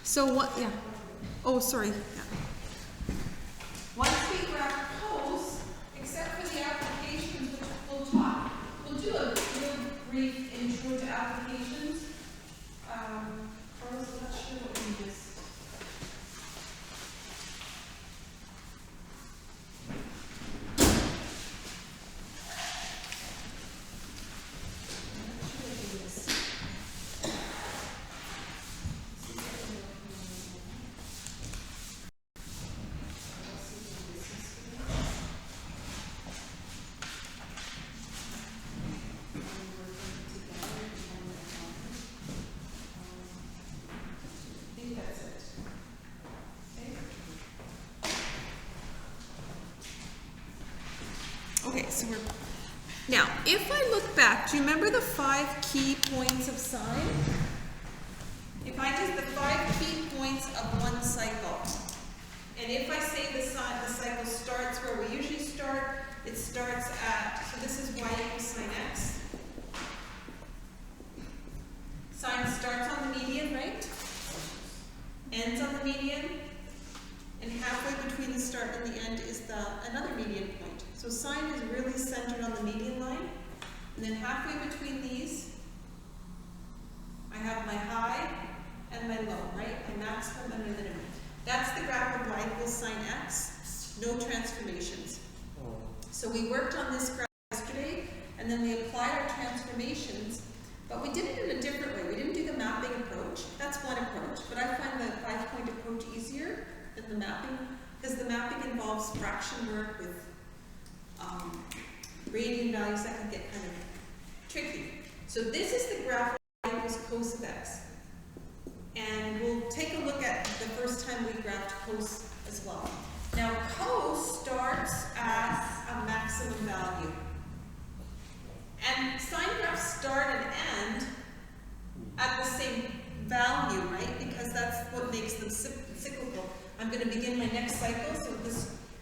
So what, yeah. Oh, sorry. Yeah. Once we grab cos, except for the applications, which we'll do a real brief intro to applications. Carlos, I'm not sure what we just. Okay, so we're, now, if I look back, do you remember the 5 key points of sine? If I did the 5 key points of one cycle, and if I say the cycle starts where we usually start, it starts at, so this is y equals sine x. Sine starts on the median, right? Ends on the median. And halfway between the start and the end is another median point. So sine is really centered on the median line. And then halfway between these, I have my high and my low, right? My maximum and my minimum. That's the graph of y equals sine x, no transformations. So we worked on this graph yesterday, and then we applied our transformations, but we did it in a different way. We didn't do the mapping approach. That's one approach, but I find the 5-point approach easier than the mapping, because the mapping involves fraction work with gradient values that can get kind of tricky. So this is the graph of y equals cos of x. And we'll take a look at the first time we graphed cos as well. Now cos starts at a maximum value. And sine graphs start and end at the same value, right? Because that's what makes them cyclical. I'm going to begin my next cycle, so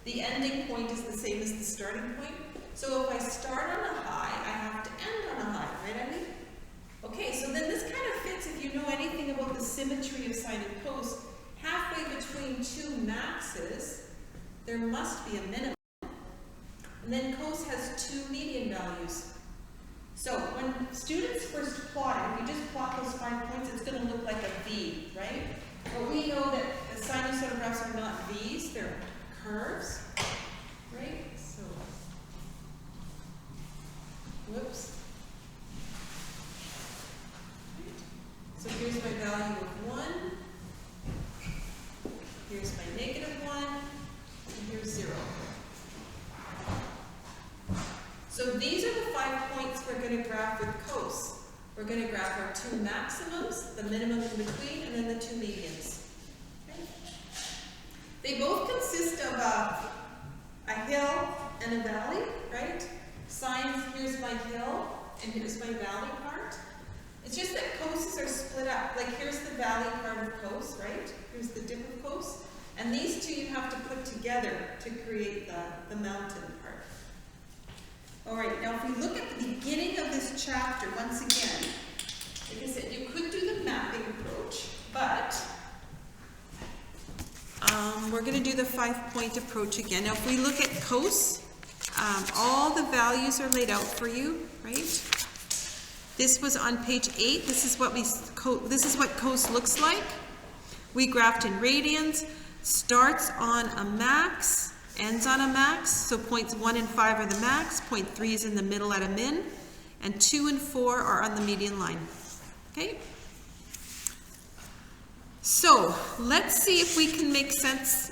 the ending point is the same as the starting point. So if I start on a high, I have to end on a high, right, Emily? Okay, so then this kind of fits, if you know anything about the symmetry of sine and cos, halfway between two maxes, there must be a minimum. And then cos has 2 median values. So when students first plot it, if you just plot those 5 points, it's going to look like a V, right? But we know that the sinusoidal graphs are not V's, they're curves, right? So, whoops. So here's my value of 1, here's my -1, and here's 0. So these are the 5 points we're going to graph with cos. We're going to graph our 2 maximums, the minimum in between, and then the 2 medians. Okay. They both consist of a hill and a valley, right? Sine, here's my hill, and here's my valley part. It's just that coses are split up. Like here's the valley part of cos, right? Here's the dip of cos. And these two you have to put together to create the mountain part. All right, now if we look at the beginning of this chapter, once again, like I said, you could do the mapping approach, but we're going to do the 5-point approach again. Now if we look at cos, all the values are laid out for you, right? This was on page 8. This is what cos looks like. We graphed in radians, starts on a max, ends on a max, so points 1 and 5 are the max, point 3 is in the middle at a min, and 2 and 4 are on the median line. Okay? So let's see if we can make sense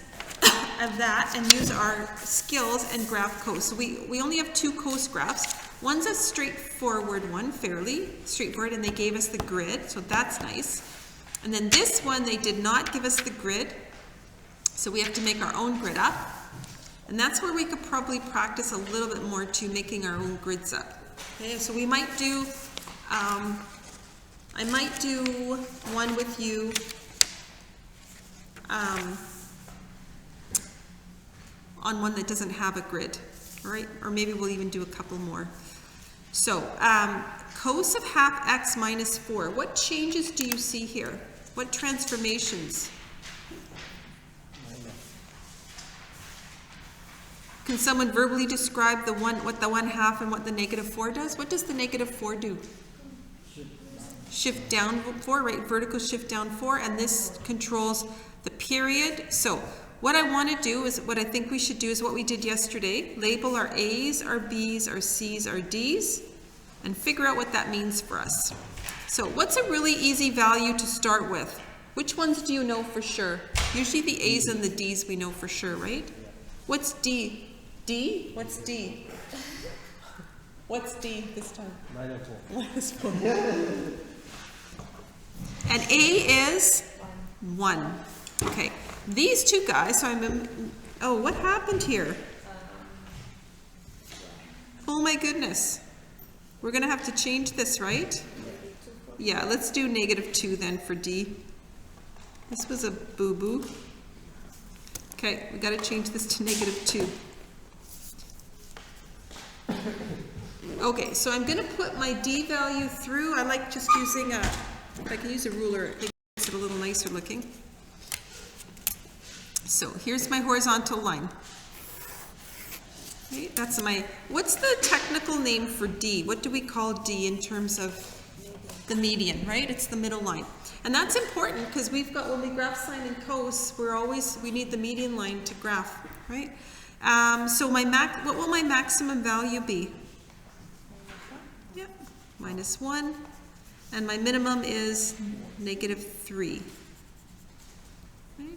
of that and use our skills and graph cos. So we only have 2 cos graphs. One's a straightforward one, fairly straightforward, and they gave us the grid, so that's nice. And then this one, they did not give us the grid, so we have to make our own grid up. And that's where we could probably practice a little bit more to making our own grids up. Okay, so we might do, I might do one with you on one that doesn't have a grid, all right? Or maybe we'll even do a couple more. So, cos of half x minus 4, what changes do you see here? What transformations? Can someone verbally describe what the 1/2 and what the -4 does? What does the -4 do? Shift down 4, right? Vertical shift down 4, and this controls the period. So what I want to do is, what I think we should do is what we did yesterday. Label our A's, our B's, our C's, our D's, and figure out what that means for us. So what's a really easy value to start with? Which ones do you know for sure? Usually the A's and the D's we know for sure, right? What's D? D? What's D? What's D this time? -4. And A is 1. Okay. These two guys, so oh, what happened here? Oh my goodness. We're going to have to change this, right? Yeah, let's do -2 then for D. This was a boo-boo. Okay, we got to change this to -2. Okay, so I'm going to put my D value through. I like just using if I can use a ruler, it makes it a little nicer looking. So here's my horizontal line. Okay, that's what's the technical name for D? What do we call D in terms of the median, right? It's the middle line. And that's important because we've got, when we graph sine and cos, we need the median line to graph, right? So what will my maximum value be? Yep, -1. And my minimum is -3. Okay.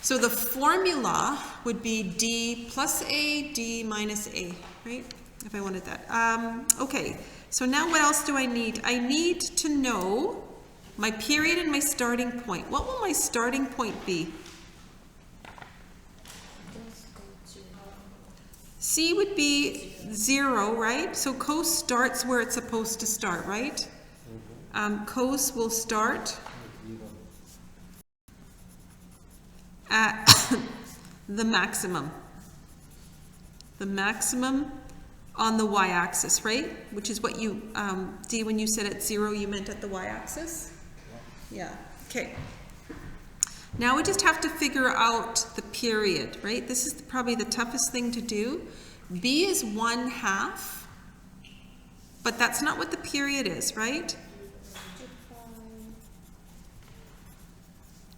So the formula would be D plus A, D minus A, right? If I wanted that. Okay, so now what else do I need? I need to know my period and my starting point. What will my starting point be? C would be 0, right? So cos starts where it's supposed to start, right? Cos will start at the maximum. The maximum on the y-axis, right? Which is what you, D, when you said at 0, you meant at the y-axis? Yeah, okay. Now we just have to figure out the period, right? This is probably the toughest thing to do. B is 1/2, but that's not what the period is, right?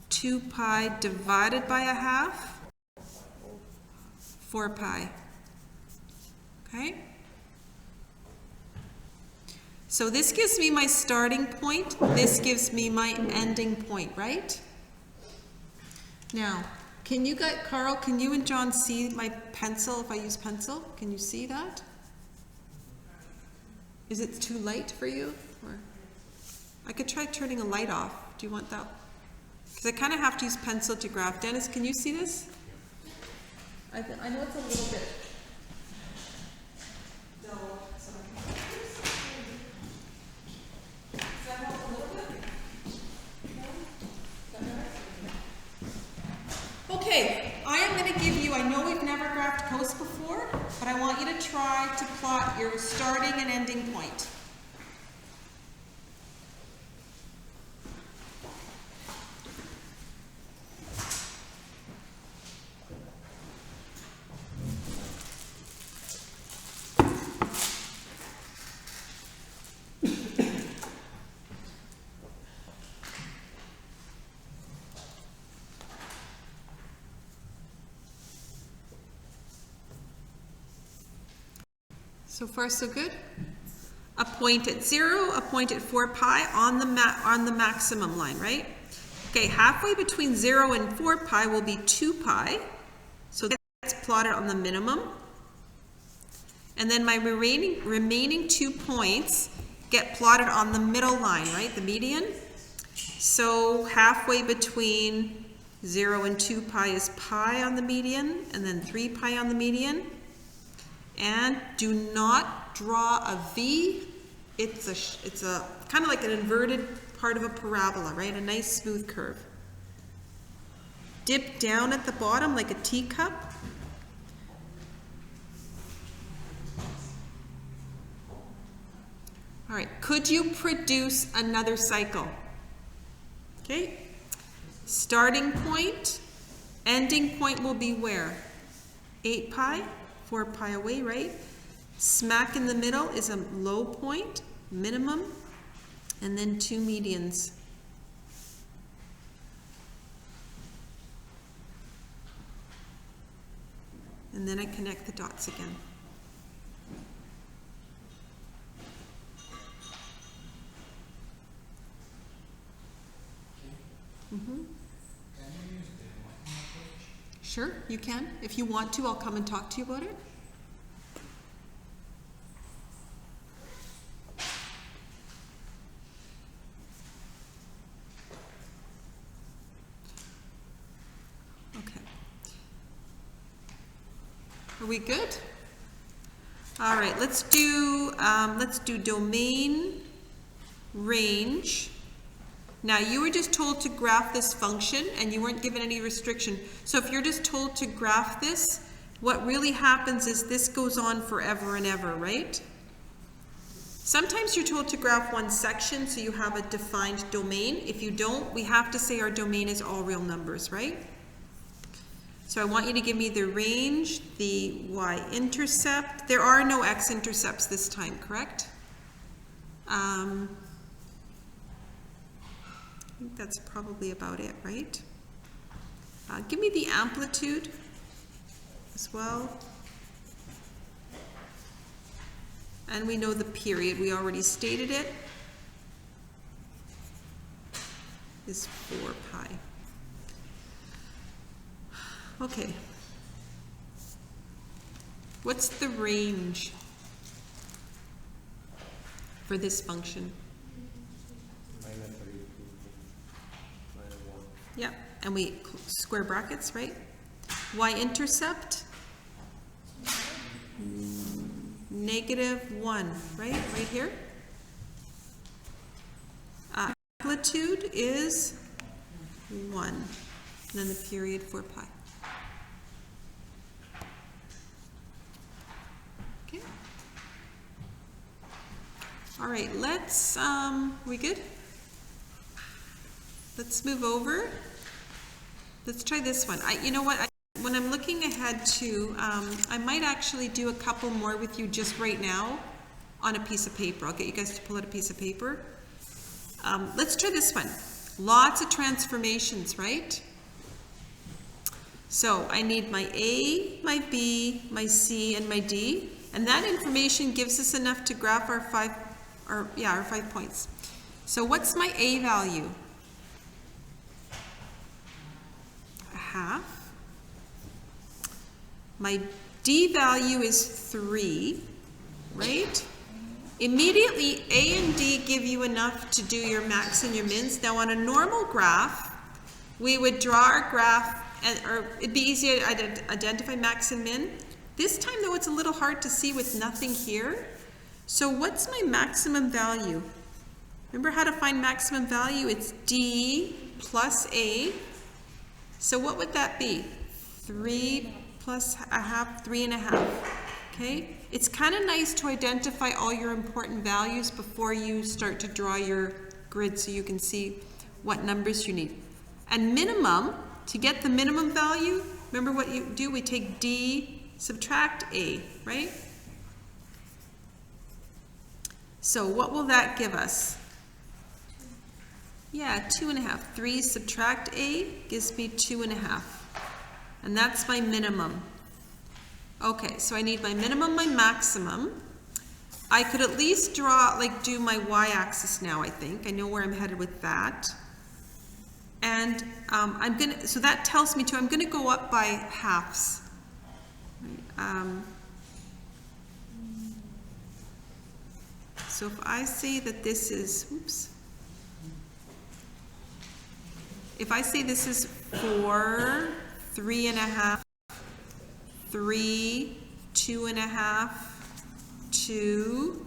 2 pi divided by 1/2, 4 pi. Okay? So this gives me my starting point. This gives me my ending point, right? Now, Carl, can you and John see my pencil if I use pencil? Can you see that? Is it too light for you? Or I could try turning a light off. Do you want that? Because I kind of have to use pencil to graph. Dennis, can you see this? I know it's a little bit dull. Okay, I am going to give you, I know we've never graphed cos before, but I want you to try to plot your starting and ending point. So far, so good. A point at 0, a point at 4 pi on the maximum line, right? Okay, halfway between 0 and 4 pi will be 2 pi. So that's plotted on the minimum. And then my remaining 2 points get plotted on the middle line, right? The median. So halfway between 0 and 2 pi is pi on the median, and then 3 pi on the median. And do not draw a V. It's a kind of like an inverted part of a parabola, right? A nice smooth curve. Dip down at the bottom like a teacup. All right, could you produce another cycle? Okay, starting point, ending point will be where? 8 pi, 4 pi away, right? Smack in the middle is a low point, minimum, and then 2 medians. And then I connect the dots again. Sure, you can. If you want to, I'll come and talk to you about it. Okay. Are we good? All right, let's do domain range. Now, you were just told to graph this function, and you weren't given any restriction. So if you're just told to graph this, what really happens is this goes on forever and ever, right? Sometimes you're told to graph one section, so you have a defined domain. If you don't, we have to say our domain is all real numbers, right? So I want you to give me the range, the y-intercept. There are no x-intercepts this time, correct? I think that's probably about it, right? Give me the amplitude as well. And we know the period, we already stated it, is 4 pi. Okay. What's the range for this function? Yeah, and we square brackets, right? Y-intercept, -1, right? Right here. Amplitude is 1, and then the period 4 pi. Okay. All right, let's, we good? Let's move over. Let's try this one. You know what? When I'm looking ahead to, I might actually do a couple more with you just right now on a piece of paper. I'll get you guys to pull out a piece of paper. Let's try this one. Lots of transformations, right? So I need my A, my B, my C, and my D. And that information gives us enough to graph our 5 points. So what's my A value? Half. My D value is 3, right? Immediately, A and D give you enough to do your max and your mins. Now, on a normal graph, we would draw our graph, or it'd be easier to identify max and min. This time, though, it's a little hard to see with nothing here. So what's my maximum value? Remember how to find maximum value? It's D plus A. So what would that be? 3 plus a half, 3.5, okay? It's kind of nice to identify all your important values before you start to draw your grid so you can see what numbers you need. And minimum, to get the minimum value, remember what you do? We take D, subtract A, right? So what will that give us? Yeah, 2.5. 3 subtract A gives me 2.5. And that's my minimum. Okay, so I need my minimum, my maximum. I could at least draw, do my y-axis now, I think. I know where I'm headed with that. And so that tells me I'm gonna go up by halves. So if I say that this is, if I say this is 4, 3.5, 3, 2.5, 2,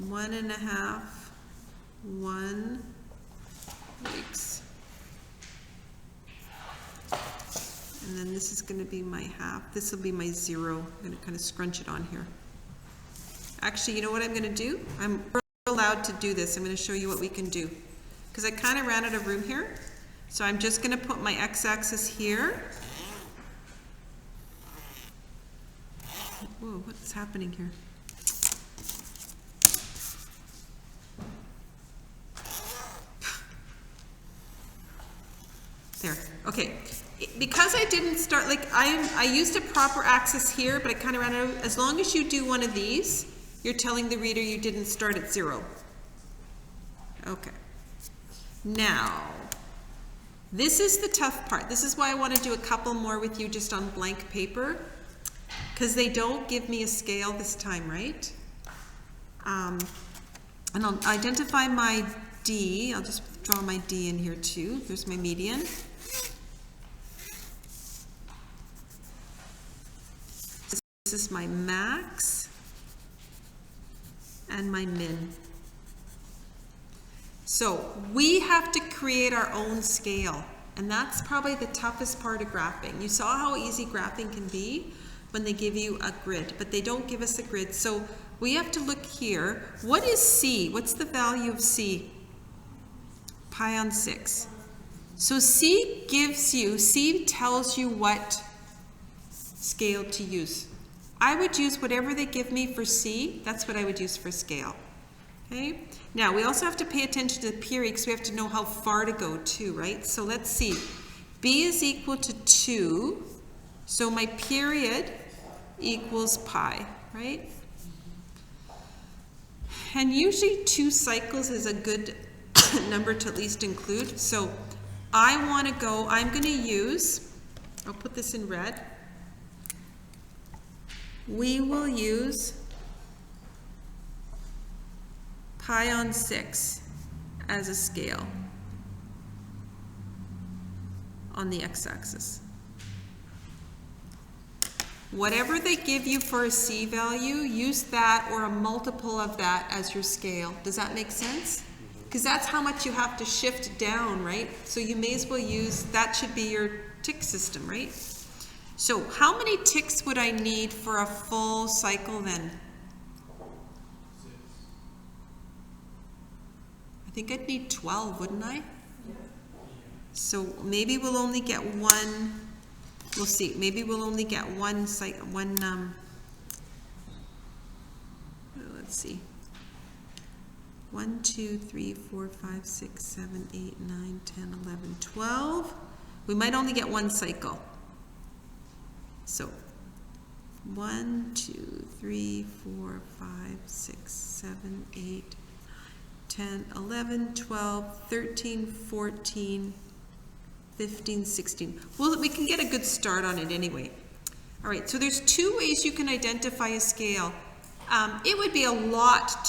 one and a half, 1, weeks, And then this is going to be my half. This will be my 0. I'm going to kind of scrunch it on here. Actually, you know what I'm going to do? I'm allowed to do this. I'm going to show you what we can do. Because I kind of ran out of room here. So I'm just going to put my x-axis here. Whoa, what's happening here? There, okay. Because I didn't start, like I used a proper axis here, but I kind of ran out of, as long as you do one of these, you're telling the reader you didn't start at 0. Okay. Now, this is the tough part. This is why I want to do a couple more with you just on blank paper, because they don't give me a scale this time, right? And I'll identify my D. I'll just draw my D in here too. There's my median. This is my max and my min. So we have to create our own scale, and that's probably the toughest part of graphing. You saw how easy graphing can be when they give you a grid, but they don't give us a grid. So we have to look here. What is C? What's the value of C? Pi on 6. So C tells you what scale to use. I would use whatever they give me for C. That's what I would use for scale. Okay. Now we also have to pay attention to the period, because we have to know how far to go too, right? So let's see. B is equal to 2. So my period equals pi, right? And usually 2 cycles is a good number to at least include. So I want to go, I'm going to use, I'll put this in red. We will use pi on 6 as a scale on the x-axis. Whatever they give you for a C value, use that or a multiple of that as your scale. Does that make sense? Because that's how much you have to shift down, right? So you may as well use, that should be your tick system, right? So how many ticks would I need for a full cycle then? I think I'd need 12, wouldn't I? So maybe we'll only get one, we'll see, maybe we'll only get let's see. 1, 2, 3, 4, 5, 6, 7, 8, 9, 10, 11, 12. We might only get one cycle. So 1, 2, 3, 4, 5, 6, 7, 8, 10, 11, 12, 13, 14, 15, 16. Well, we can get a good start on it anyway. All right, so there's 2 ways you can identify a scale. It would be a lot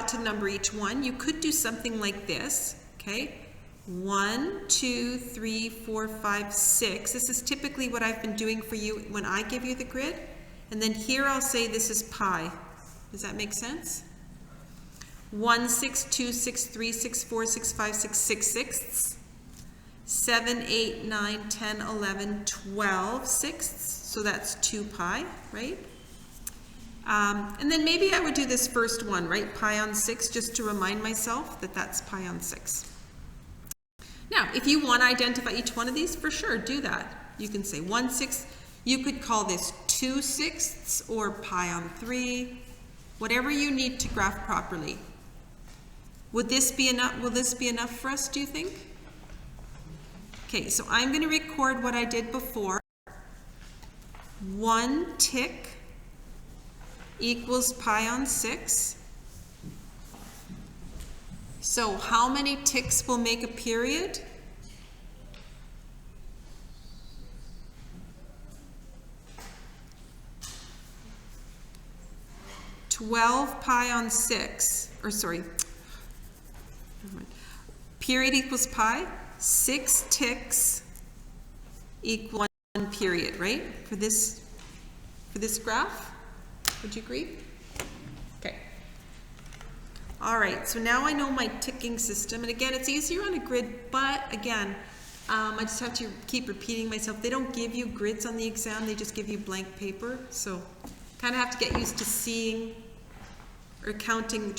to number each one. You could do something like this, okay? 1, 2, 3, 4, 5, 6. This is typically what I've been doing for you when I give you the grid. And then here I'll say this is pi. Does that make sense? 1, 6, 2, 6, 3, 6, 4, 6, 5, 6, 6 sixths. 7, 8, 9, 10, 11, 12 sixths. So that's 2 pi, right? And then maybe I would do this first one, right? Pi on 6, just to remind myself that that's pi on 6. Now, if you want to identify each one of these, for sure, do that. You can say 1/6. You could call this 2/6 or pi on 3, whatever you need to graph properly. Would this be enough? Will this be enough for us, do you think? Okay, so I'm going to record what I did before. 1 tick equals pi on 6. So how many ticks will make a period? Pi on 6, or sorry, period equals pi, 6 ticks equal 1 period, right? For this graph, would you agree? Okay. All right, so now I know my ticking system, and again, it's easier on a grid, but again, I just have to keep repeating myself. They don't give you grids on the exam, they just give you blank paper. So kind of have to get used to seeing or counting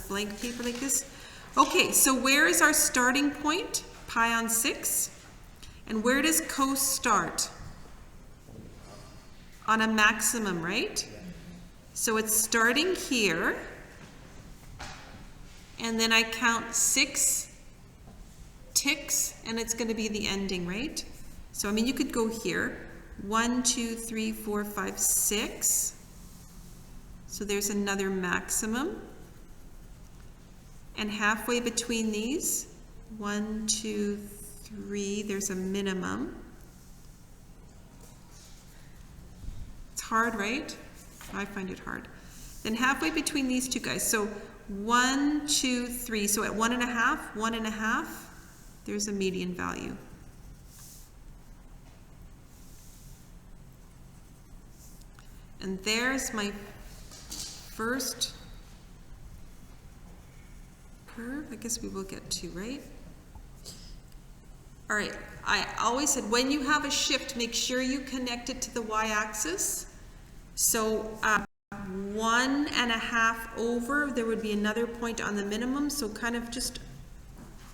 blank paper like this. Okay, so where is our starting point? Pi on 6. And where does cos start? On a maximum, right? So it's starting here. And then I count 6 ticks, and it's going to be the ending, right? So, I mean, you could go here. 1, 2, 3, 4, 5, 6. So there's another maximum. And halfway between these, 1, 2, 3, there's a minimum. It's hard, right? I find it hard. Then halfway between these two guys, so 1, 2, 3. So at 1.5, 1.5, there's a median value. And there's my first curve. I guess we will get to, right? All right, I always said when you have a shift, make sure you connect it to the y-axis. So 1.5 over, there would be another point on the minimum, so kind of just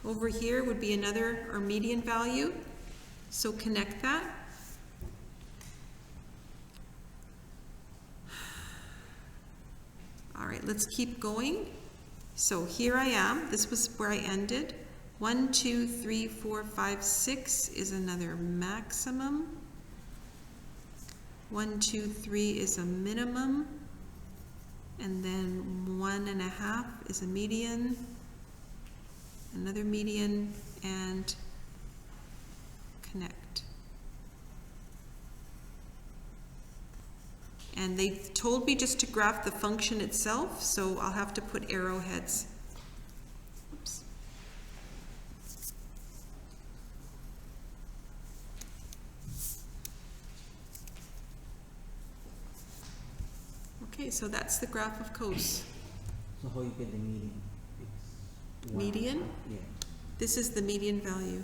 over here would be another, or median value. So connect that. All right, let's keep going. So here I am, this was where I ended. 1, 2, 3, 4, 5, 6 is another maximum. 1, 2, 3 is a minimum. And then 1.5 is a median, another median, and connect. And they told me just to graph the function itself, so I'll have to put arrowheads. Oops. Okay, so that's the graph of cos. So how you get the median? It's Median? Yeah. This is the median value.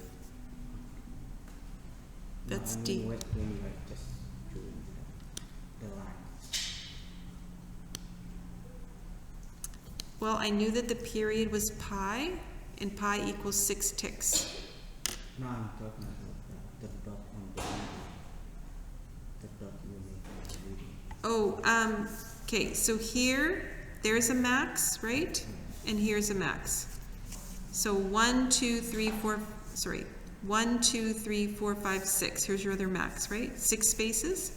That's No, I D. mean, when you like just drew the line. Well, I knew that the period was pi, and pi equals 6 ticks. No, I'm talking about the dot on the median. The dot you make the median. Oh, okay, so here, there's a max, right? And here's a max. So 1, 2, 3, 4, 1, 2, 3, 4, 5, 6. Here's your other max, right? 6 spaces.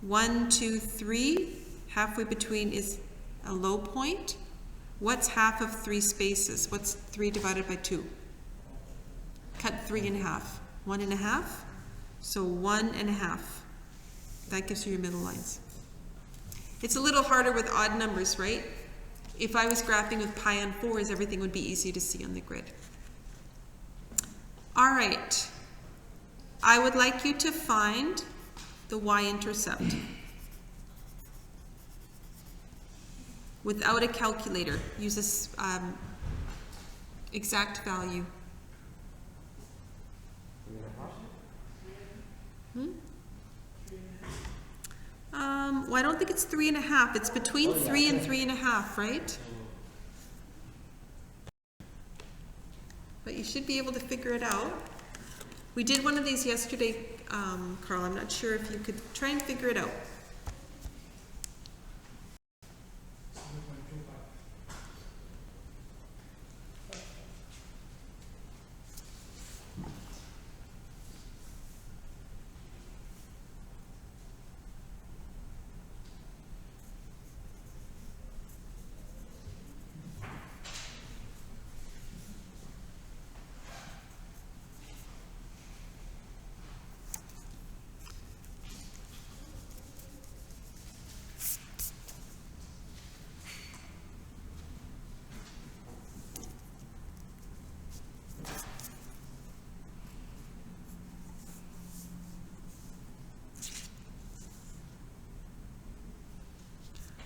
1, 2, 3. Halfway between is a low point. What's half of 3 spaces? What's 3 divided by 2? Cut 3 in half. 1.5. So 1.5. That gives you your middle lines. It's a little harder with odd numbers, right? If I was graphing with pi on 4s, everything would be easy to see on the grid. All right. I would like you to find the y-intercept without a calculator. Use this exact value. Well, I don't think it's 3.5. It's between 3 and 3.5, right? But you should be able to figure it out. We did one of these yesterday, Carl. I'm not sure if you could try and figure it out.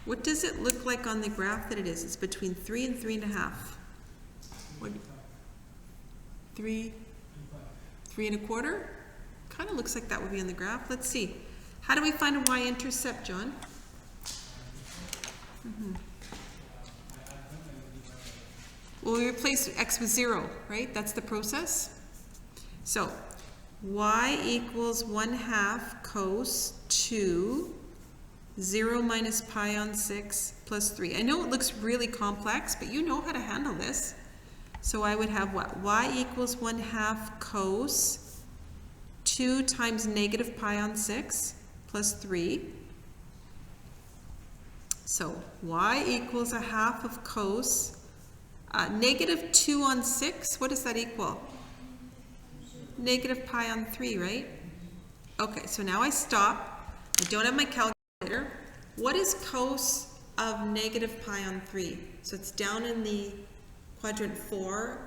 What does it look like on the graph that it is? It's between 3 and 3.5. What? 3, 3 1/4. Kind of looks like that would be on the graph. Let's see. How do we find a y-intercept, John? Well, we replace x with 0, right? That's the process. So, y equals 1/2 cos 2, 0 minus pi on 6 plus 3. I know it looks really complex, but you know how to handle this. So I would have what? Y equals 1/2 cos 2 times negative pi on 6 plus 3. So y equals 1/2 of cos negative 2 on 6. What does that equal? Negative pi on 3, right? Okay, so now I stop. I don't have my calculator. What is cos of negative pi on 3? So it's down in the quadrant 4.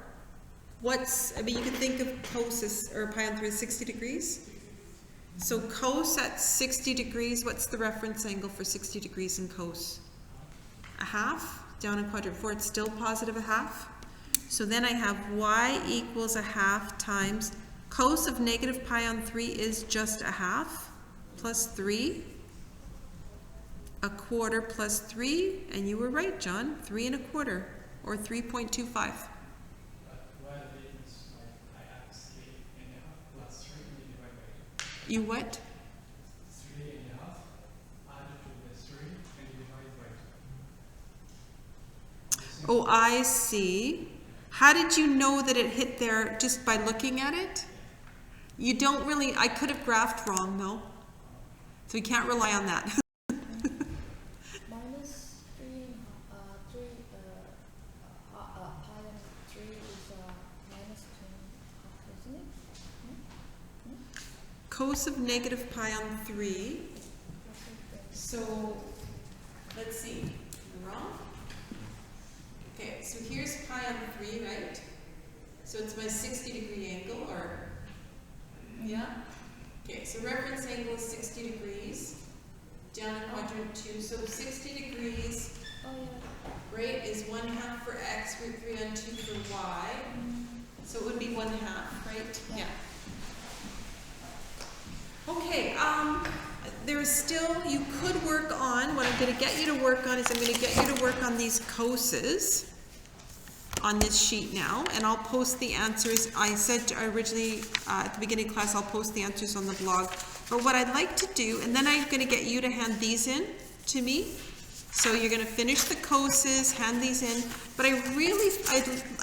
I mean, you can think of cos as, or pi on 3 as 60 degrees. So cos at 60 degrees, what's the reference angle for 60 degrees in cos? 1/2. Down in quadrant 4, it's still positive 1/2. So then I have y equals 1/2 times cos of negative pi on 3 is just 1/2 plus 3. 1/4 plus 3, and you were right, John, 3 1/4, or 3.25. You what? 3.5 added to the 3 and divided by 2. Oh, I see. How did you know that it hit there just by looking at it? You don't really, I could have graphed wrong though. So you can't rely on that. Minus 3, pi on 3 is minus 2, isn't it? Cos of negative pi on 3. So, let's see. Am I wrong? Okay, so here's pi on 3, right? So it's my 60 degree angle, or, yeah? Okay, so reference angle is 60 degrees. Down in quadrant 2, so 60 degrees, Oh, yeah. right, is 1/2 for x, root 3 on 2 for y. So it would be 1/2, right? Yeah. Okay, there's still, you could work on, what I'm going to get you to work on is I'm going to get you to work on these coses on this sheet now, and I'll post the answers. I said originally at the beginning of class I'll post the answers on the blog. But what I'd like to do, and then I'm going to get you to hand these in to me. So you're going to finish the coses, hand these in, but I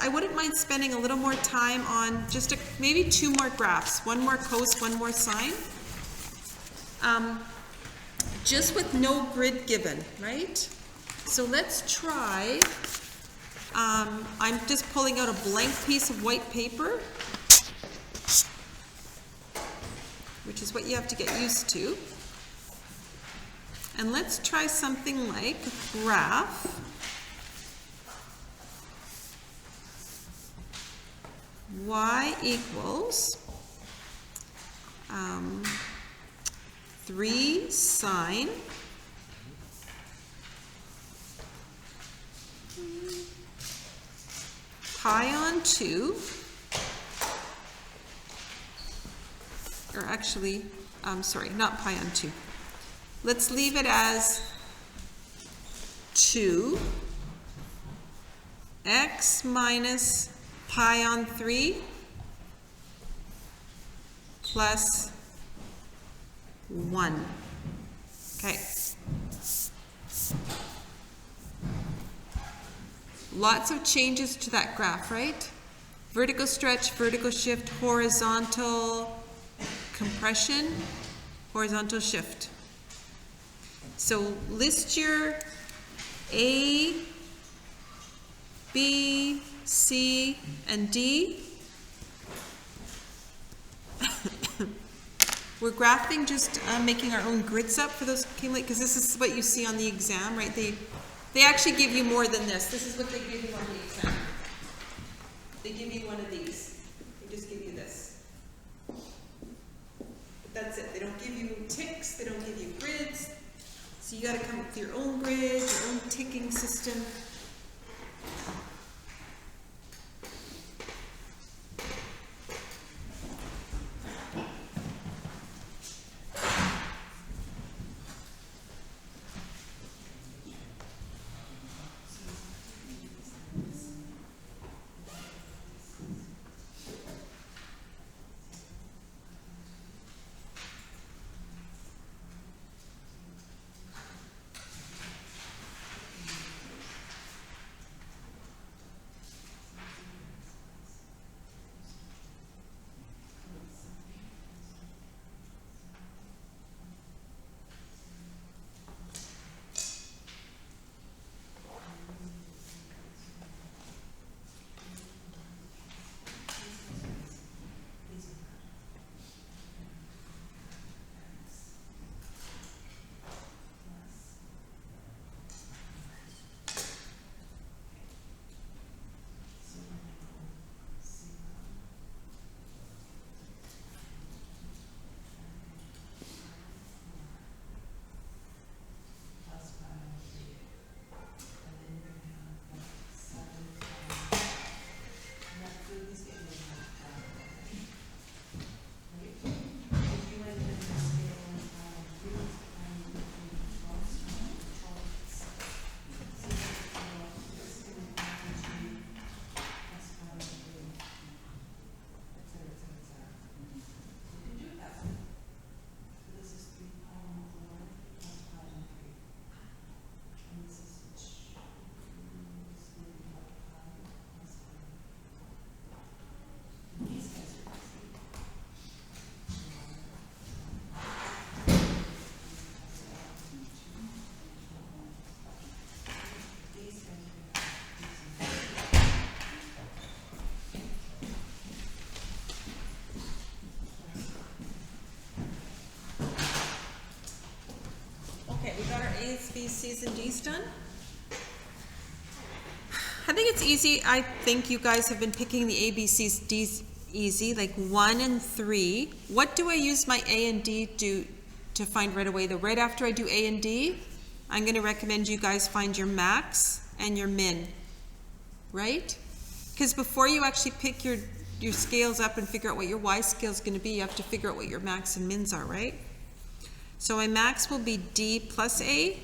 wouldn't mind spending a little more time on just maybe 2 more graphs, 1 more cos, 1 more sine. Just with no grid given, right? So let's try, I'm just pulling out a blank piece of white paper, which is what you have to get used to. And let's try something like a graph y equals 3 sine pi on 2, or actually, sorry, not pi on 2. Let's leave it as 2 x minus pi on 3 plus 1. Okay. Lots of changes to that graph, right? Vertical stretch, vertical shift, horizontal compression, horizontal shift. So list your A, B, C, and D. We're graphing, just making our own grids up for those came late, because this is what you see on the exam, right? They actually give you more than this. This is what they give you on the exam. They give you one of these. They just give you this. But that's it. They don't give you ticks. They don't give you grids. So you got to come up with your own grid, your own ticking system. A's, B's, C's, and D's done? I think it's easy. I think you guys have been picking the A, B, C's, D's easy, like 1 and 3. What do I use my A and D to find right away though? Right after I do A and D, I'm going to recommend you guys find your max and your min, right? Because before you actually pick your scales up and figure out what your Y scale is going to be, you have to figure out what your max and mins are, right? So my max will be D plus A,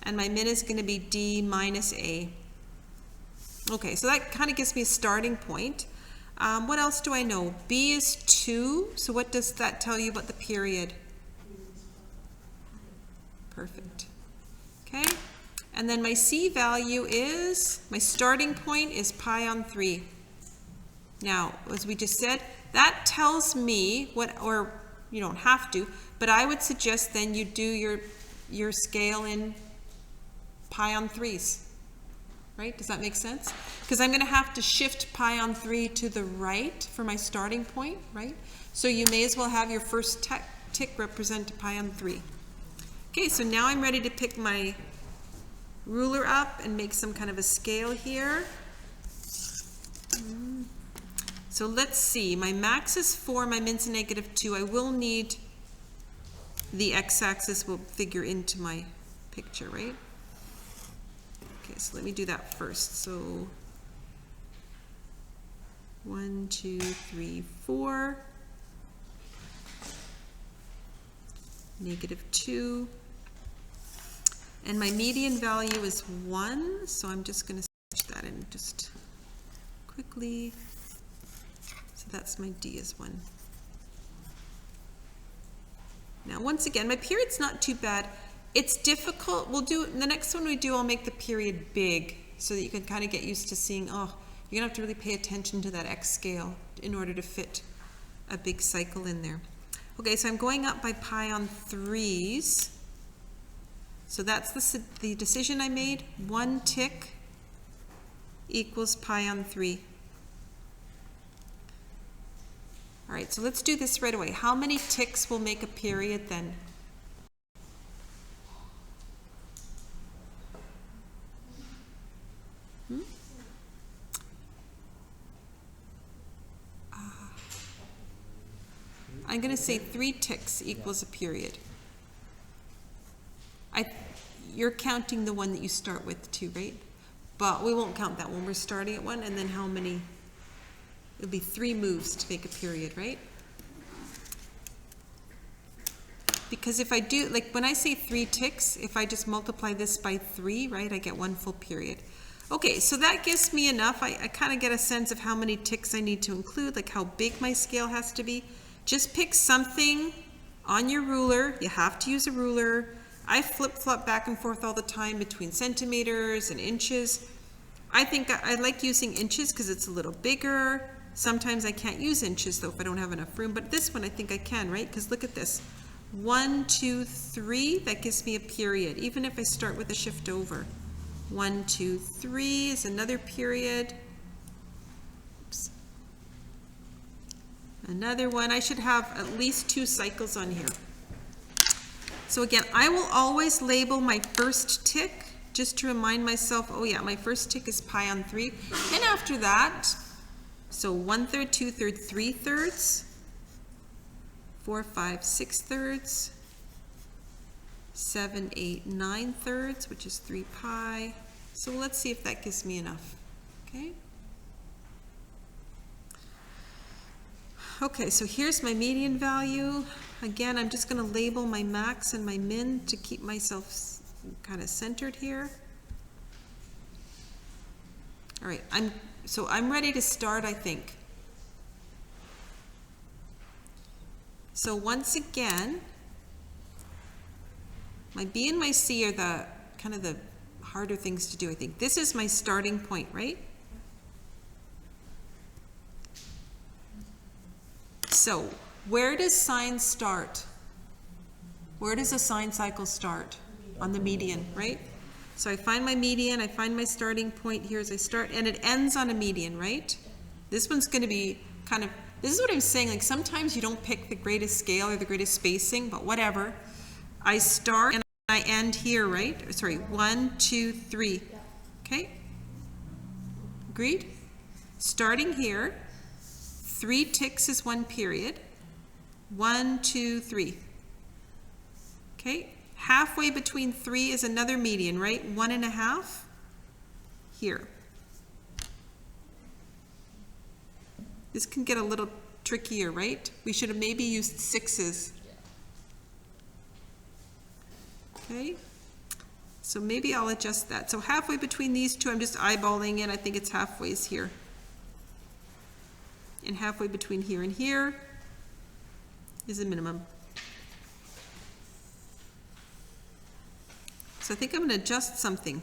and my min is going to be D minus A. Okay, so that kind of gives me a starting point. What else do I know? B is 2, so what does that tell you about the period? Perfect. Okay, and then my C value is, my starting point is pi on 3. Now, as we just said, that tells me what, or you don't have to, but I would suggest then you do your scale in pi on 3s. Right? Does that make sense? Because I'm going to have to shift pi on 3 to the right for my starting point, right? So you may as well have your first tick represent pi on 3. Okay, so now I'm ready to pick my ruler up and make some kind of a scale here. So let's see, my max is 4, my min's -2. I will need the x-axis will figure into my picture, right? Okay, so let me do that first. So 1, 2, 3, 4, -2, and my median value is 1, so I'm just going to switch that in just quickly. So that's my D is 1. Now once again, my period's not too bad. It's difficult. We'll do, the next one we do, I'll make the period big so that you can kind of get used to seeing, oh, you're gonna have to really pay attention to that X scale in order to fit a big cycle in there. Okay, so I'm going up by pi on 3s. So that's the decision I made. 1 tick equals pi on 3. All right, so let's do this right away. How many ticks will make a period then? I'm going to say 3 ticks equals a period. You're counting the one that you start with too, right? But we won't count that one. We're starting at 1, and then how many? It'll be 3 moves to make a period, right? Because if I do, like when I say 3 ticks, if I just multiply this by 3, right, I get 1 full period. Okay, so that gives me enough. I kind of get a sense of how many ticks I need to include, like how big my scale has to be. Just pick something on your ruler. You have to use a ruler. I flip-flop back and forth all the time between centimeters and inches. I think I like using inches because it's a little bigger. Sometimes I can't use inches though if I don't have enough room, but this one I think I can, right? Because look at this. 1, 2, 3, that gives me a period, even if I start with a shift over. 1, 2, 3 is another period. Oops. Another one. I should have at least 2 cycles on here. So again, I will always label my first tick just to remind myself, oh yeah, my first tick is pi on 3. And after that, so 1/3, 2/3, 3/3, 4, 5, 6/3, 7, 8, 9/3, which is 3 pi. So let's see if that gives me enough, okay? Okay, so here's my median value. Again, I'm just going to label my max and my min to keep myself kind of centered here. All right, I'm ready to start, I think. So once again, my B and my C are the kind of the harder things to do, I think. This is my starting point, right? So where does sine start? Where does a sine cycle start? On the median, right? So I find my median, I find my starting point here as I start, and it ends on a median, right? This one's going to be kind of, this is what I'm saying, like sometimes you don't pick the greatest scale or the greatest spacing, but whatever. I start and I end here, right? Sorry, 1, 2, 3. Yeah. Okay? Agreed? Starting here, 3 ticks is 1 period. 1, 2, 3. Okay? Halfway between 3 is another median, right? 1.5 here. This can get a little trickier, right? We should have maybe used 6s. Okay? So maybe I'll adjust that. So halfway between these two, I'm just eyeballing it. I think it's halfway's here. And halfway between here and here is a minimum. So I think I'm going to adjust something.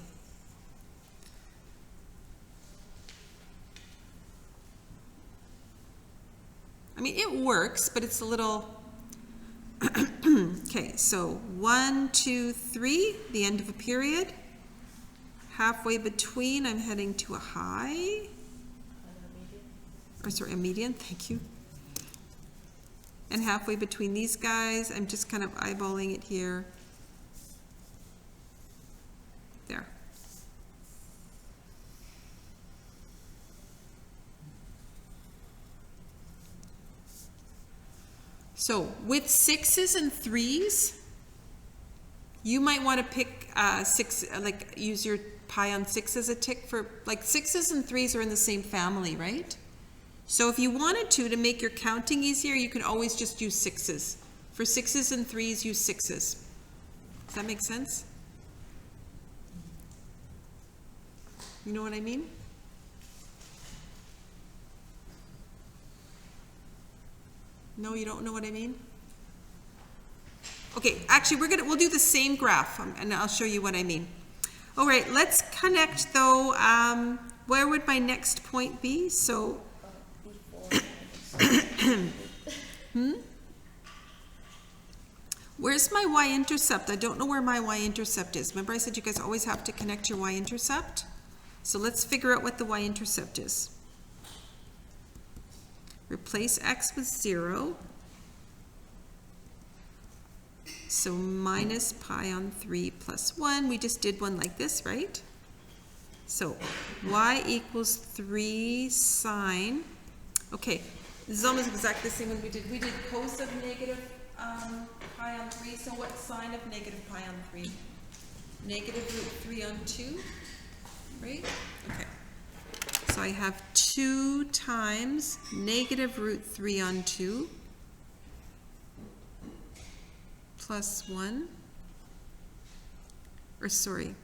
I mean, it works, but it's a little... Okay, so 1, 2, 3, the end of a period. Halfway between, I'm heading to a high. Or sorry, a median, thank you. And halfway between these guys, I'm just kind of eyeballing it here. There. So with 6s and 3s, you might want to pick 6, like use your pi on 6 as a tick for, like 6s and 3s are in the same family, right? So if you wanted to make your counting easier, you can always just use 6s. For 6s and 3s, use 6s. Does that make sense? You know what I mean? No, you don't know what I mean? Okay, actually we'll do the same graph and I'll show you what I mean. All right, let's connect though. Where would my next point be? So, where's my y-intercept? I don't know where my y-intercept is. Remember I said you guys always have to connect your y-intercept? So let's figure out what the y-intercept is. Replace x with 0. So minus pi on 3 plus 1. We just did one like this, right? So y equals 3 sine. Okay, this is almost exactly the same one we did. We did cos of negative pi on 3. So what sine of negative pi on 3? Negative root 3 on 2, right? Okay. So I have 2 times negative root 3 on 2 plus 1, or sorry,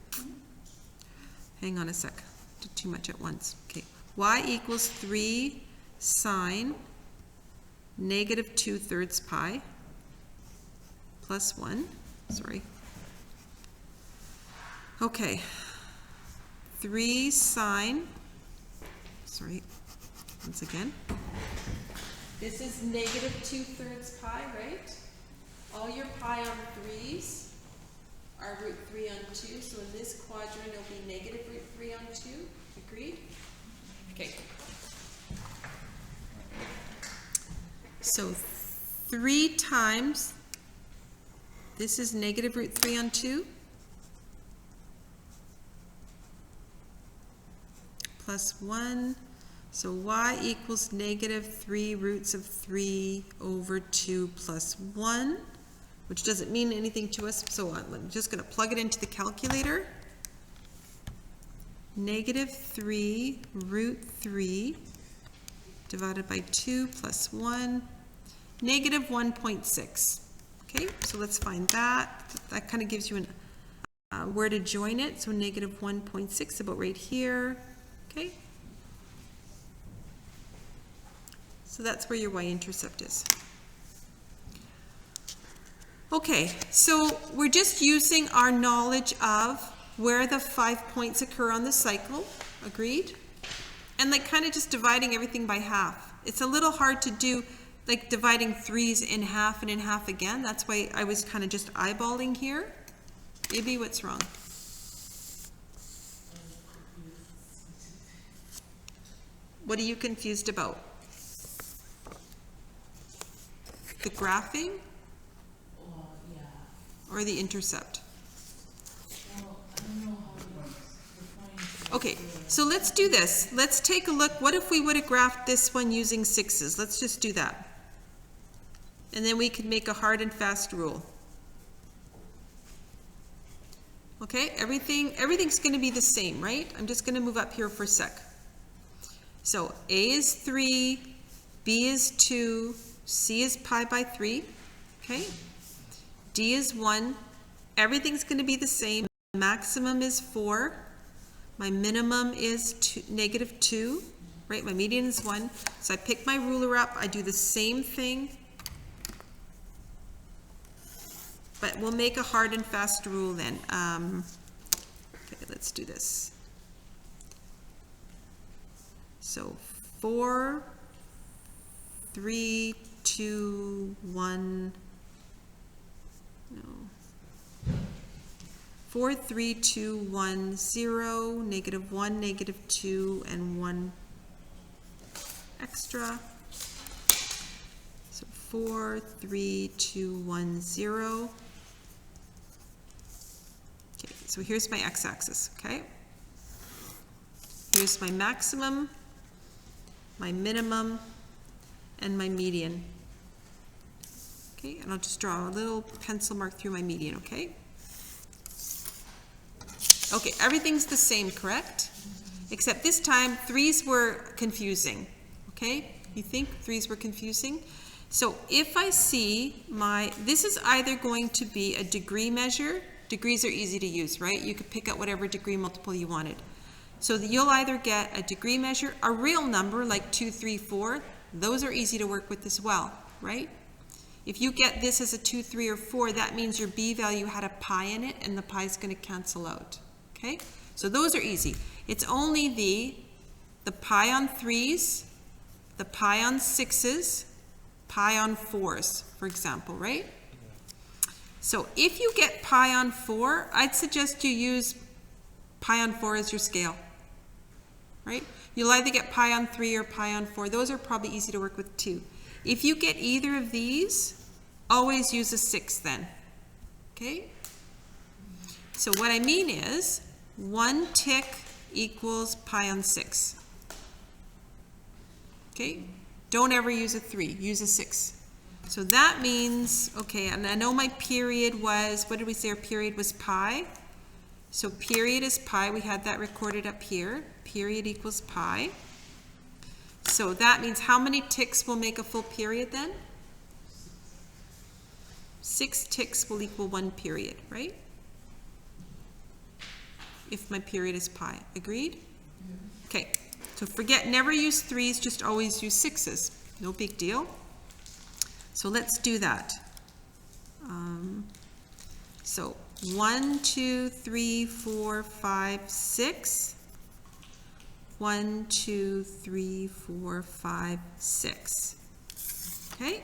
hang on a sec, did too much at once. Okay, y equals 3 sine negative 2/3 pi plus 1, sorry. Okay, 3 sine, sorry, once again. This is negative 2/3 pi, right? All your pi on 3s are root 3 on 2, so in this quadrant it'll be negative root 3 on 2. Agreed? Okay. So 3 times, this is negative root 3 on 2. Plus 1, so y equals negative 3 roots of 3 over 2 plus 1, which doesn't mean anything to us, so I'm just going to plug it into the calculator. Negative 3 root 3 divided by 2 plus 1, negative 1.6. Okay, so let's find that. That kind of gives you where to join it, so negative 1.6 about right here. Okay, so that's where your y-intercept is. Okay, so we're just using our knowledge of where the 5 points occur on the cycle, agreed? And like kind of just dividing everything by half. It's a little hard to do like dividing 3s in half and in half again. That's why I was kind of just eyeballing here. Maybe what's wrong? What are you confused about? The graphing? Or the intercept? Okay, so let's do this. Let's take a look. What if we would have graphed this one using sixes? Let's just do that. And then we could make a hard and fast rule. Okay, everything's going to be the same, right? I'm just going to move up here for a sec. So A is 3, B is 2, C is pi by 3, okay? D is 1. Everything's going to be the same. Maximum is 4. My minimum is -2, right? My median is 1. So I pick my ruler up. I do the same thing. But we'll make a hard and fast rule then. Okay, let's do this. So 4, 3, 2, 1, no. 4, 3, 2, 1, 0, -1, -2, and 1 extra. So 4, 3, 2, 1, 0. Okay, so here's my x-axis, okay? Here's my maximum, my minimum, and my median. Okay, and I'll just draw a little pencil mark through my median, okay? Okay, everything's the same, correct? Except this time, 3's were confusing, okay? You think 3's were confusing? So if I see this is either going to be a degree measure. Degrees are easy to use, right? You could pick out whatever degree multiple you wanted. So you'll either get a degree measure, a real number like 2, 3, 4. Those are easy to work with as well, right? If you get this as a 2, 3, or 4, that means your B value had a pi in it, and the pi is going to cancel out. Okay, so those are easy. It's only the pi on 3's, the pi on 6's, pi on 4's, for example, right? So if you get pi on 4, I'd suggest you use pi on 4 as your scale, right? You'll either get pi on 3 or pi on 4. Those are probably easy to work with too. If you get either of these, always use a 6 then, okay? So what I mean is, 1 tick equals pi on 6. Okay? Don't ever use a 3, use a 6. So that means, okay, and I know my period was, what did we say our period was pi? So period is pi, we had that recorded up here. Period equals pi. So that means how many ticks will make a full period then? 6 ticks will equal 1 period, right? If my period is pi. Agreed? Okay, so never use 3's, just always use 6's. No big deal. So let's do that. So 1, 2, 3, 4, 5, 6. 1, 2, 3, 4, 5, 6. Okay,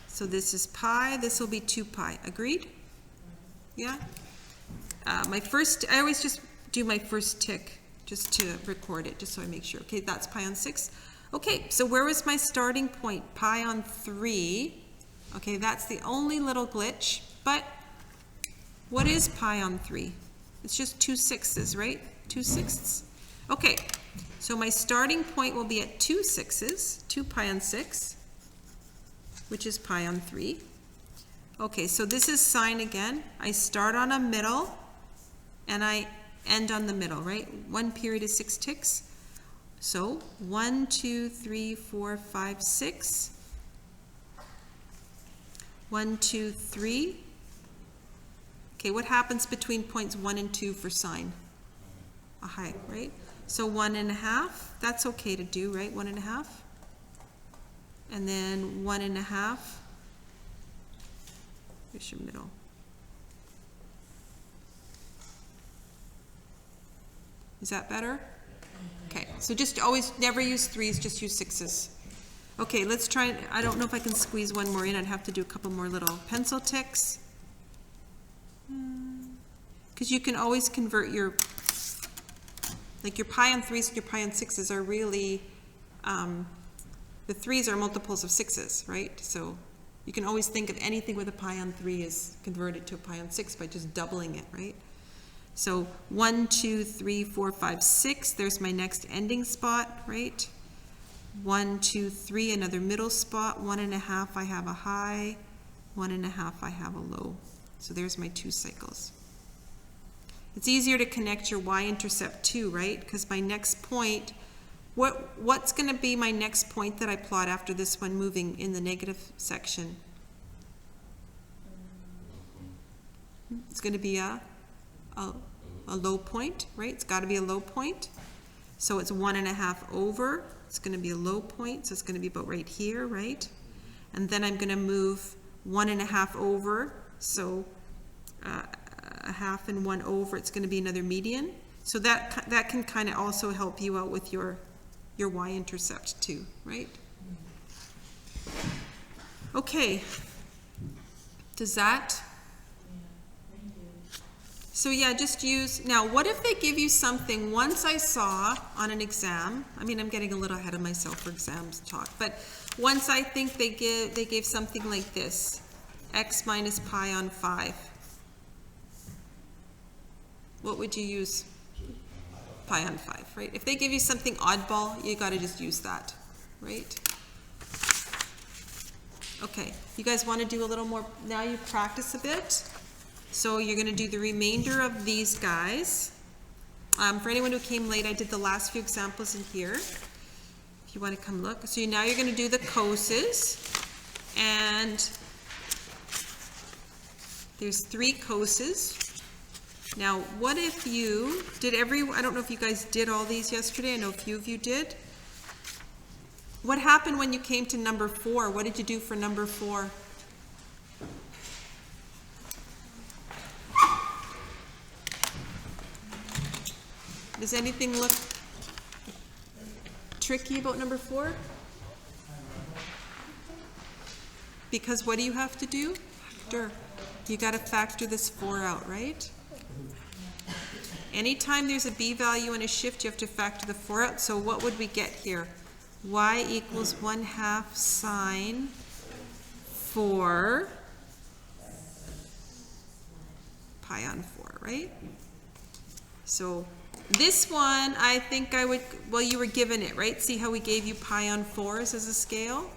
so this is pi, this will be 2 pi. Agreed? Yeah? I always just do my first tick just to record it, just so I make sure. Okay, that's pi on 6. Okay, so where was my starting point? Pi on 3. Okay, that's the only little glitch, but what is pi on 3? It's just 2 sixths, right? 2 sixths. Okay, so my starting point will be at 2 sixths, 2 pi on 6, which is pi on 3. Okay, so this is sine again. I start on a middle, and I end on the middle, right? 1 period is 6 ticks. So 1, 2, 3, 4, 5, 6. 1, 2, 3. Okay, what happens between points 1 and 2 for sine? A high, right? So 1.5. That's okay to do, right? 1.5. And then 1.5. Here's your middle. Is that better? Okay, so just always never use 3's, just use 6's. Okay, let's try, I don't know if I can squeeze one more in. I'd have to do a couple more little pencil ticks. Because you can always convert your pi on 3's and your pi on 6's are really, the 3's are multiples of 6's, right? So you can always think of anything with a pi on 3 is converted to a pi on 6 by just doubling it, right? So 1, 2, 3, 4, 5, 6, there's my next ending spot, right? 1, 2, 3, another middle spot, 1.5, I have a high, 1.5, I have a low. So there's my 2 cycles. It's easier to connect your y-intercept too, right? Because my next point, what's going to be my next point that I plot after this one moving in the negative section? It's going to be a low point, right? It's got to be a low point. So it's 1.5 over. It's going to be a low point, so it's going to be about right here, right? And then I'm going to move 1.5 over, so a half and 1 over, it's going to be another median. So that can kind of also help you out with your y-intercept too, right? Okay. Does that? So yeah, just use, now what if they give you something, once I saw on an exam, I mean I'm getting a little ahead of myself for exams talk, but once I think they gave something like this, x minus pi on 5. What would you use? Pi on 5, right? If they give you something oddball, you got to just use that, right? Okay, you guys want to do a little more, now you practice a bit. So you're going to do the remainder of these guys. For anyone who came late, I did the last few examples in here. If you want to come look. So now you're going to do the coses. And there's 3 coses. Now, what if you did I don't know if you guys did all these yesterday. I know a few of you did. What happened when you came to number 4? What did you do for number 4? Does anything look tricky about number 4? Because what do you have to do? Factor. You got to factor this 4 out, right? Anytime there's a b value and a shift, you have to factor the 4 out. So what would we get here? Y equals 1/2 sine 4 pi on 4, right? So this one, I think I would, well, you were given it, right? See how we gave you pi on 4s as a scale?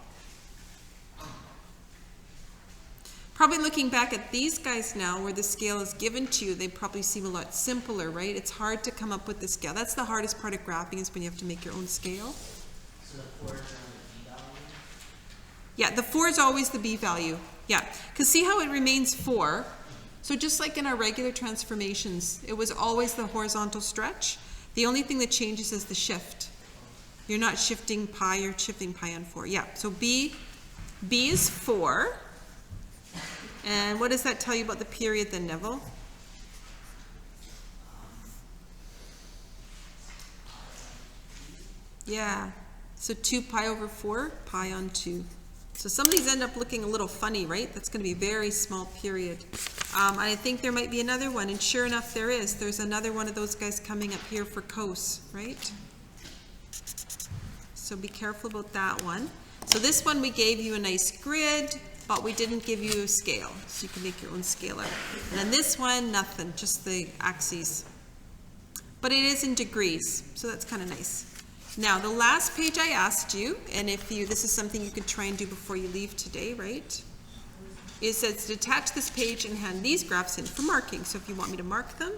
Probably looking back at these guys now, where the scale is given to you, they probably seem a lot simpler, right? It's hard to come up with the scale. That's the hardest part of graphing, is when you have to make your own scale. So the 4 is on the b value? Yeah, the 4 is always the b value. Yeah, because see how it remains 4? So just like in our regular transformations, it was always the horizontal stretch. The only thing that changes is the shift. You're not shifting pi, you're shifting pi on 4. Yeah, so b is 4. And what does that tell you about the period then, Neville? Yeah, so 2 pi over 4, pi on 2. So some of these end up looking a little funny, right? That's going to be a very small period. I think there might be another one, and sure enough there is. There's another one of those guys coming up here for cos, right? So be careful about that one. So this one we gave you a nice grid, but we didn't give you a scale, so you can make your own scale out. And then this one, nothing, just the axes. But it is in degrees, so that's kind of nice. Now, the last page I asked you, and this is something you could try and do before you leave today, right? Is that to attach this page and hand these graphs in for marking. So if you want me to mark them.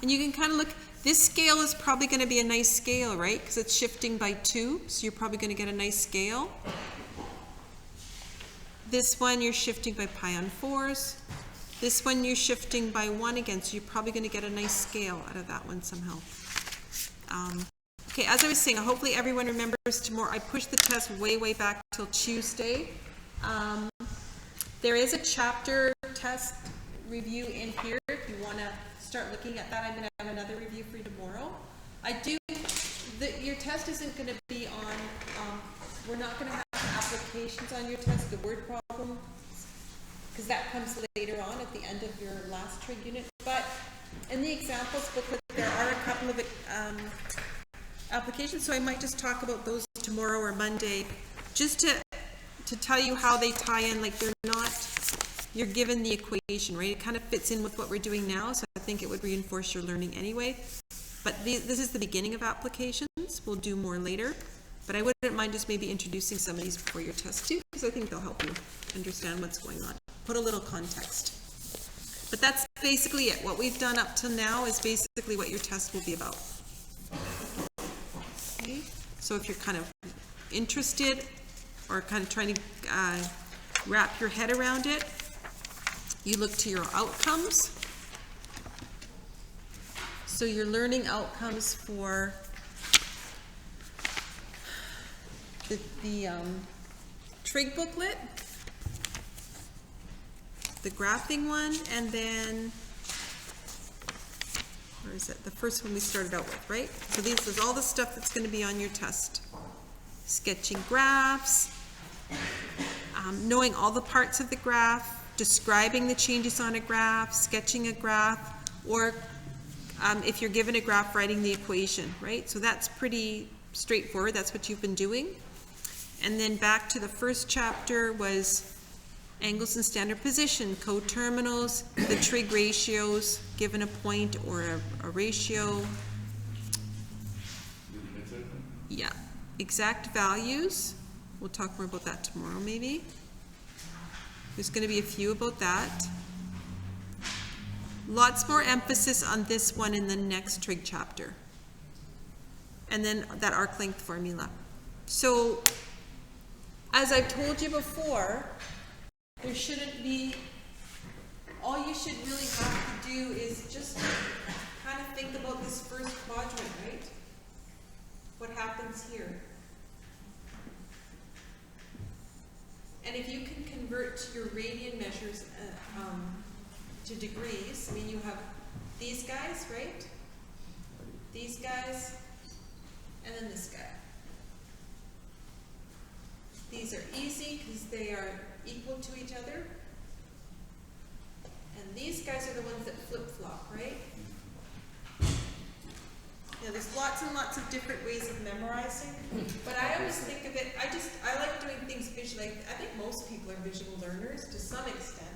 And you can kind of look, this scale is probably going to be a nice scale, right? Because it's shifting by 2, so you're probably going to get a nice scale. This one you're shifting by pi on 4s. This one you're shifting by 1 again, so you're probably going to get a nice scale out of that one somehow. Okay, as I was saying, hopefully everyone remembers tomorrow. I pushed the test way back till Tuesday. There is a chapter test review in here if you want to start looking at that. I'm going to have another review for you tomorrow. Your test isn't going to be on, we're not going to have applications on your test, the word problem, because that comes later on at the end of your last trig unit. But in the examples booklet, there are a couple of applications, so I might just talk about those tomorrow or Monday, just to tell you how they tie in. Like, they're not, you're given the equation, right? It kind of fits in with what we're doing now, so I think it would reinforce your learning anyway. But this is the beginning of applications. We'll do more later. But I wouldn't mind just maybe introducing some of these before your test too, because I think they'll help you understand what's going on. Put a little context. But that's basically it. What we've done up till now is basically what your test will be about. Okay? So if you're kind of interested or kind of trying to wrap your head around it, you look to your outcomes. So your learning outcomes for the trig booklet, the graphing one, and then, where is it? The first one we started out with, right? So this is all the stuff that's going to be on your test. Sketching graphs, knowing all the parts of the graph, describing the changes on a graph, sketching a graph, or if you're given a graph, writing the equation, right? So that's pretty straightforward. That's what you've been doing. And then back to the first chapter was angles and standard position, coterminals, the trig ratios, given a point or a ratio. Yeah, exact values. We'll talk more about that tomorrow maybe. There's going to be a few about that. Lots more emphasis on this one in the next trig chapter. And then that arc length formula. So, as I've told you before, there shouldn't be, all you should really have to do is just kind of think about this first quadrant, right? What happens here? And if you can convert your radian measures to degrees, I mean, you have these guys, right? These guys, and then this guy. These are easy because they are equal to each other. And these guys are the ones that flip-flop, right? Now, there's lots and lots of different ways of memorizing, but I always think of it, I like doing things visually. I think most people are visual learners to some extent.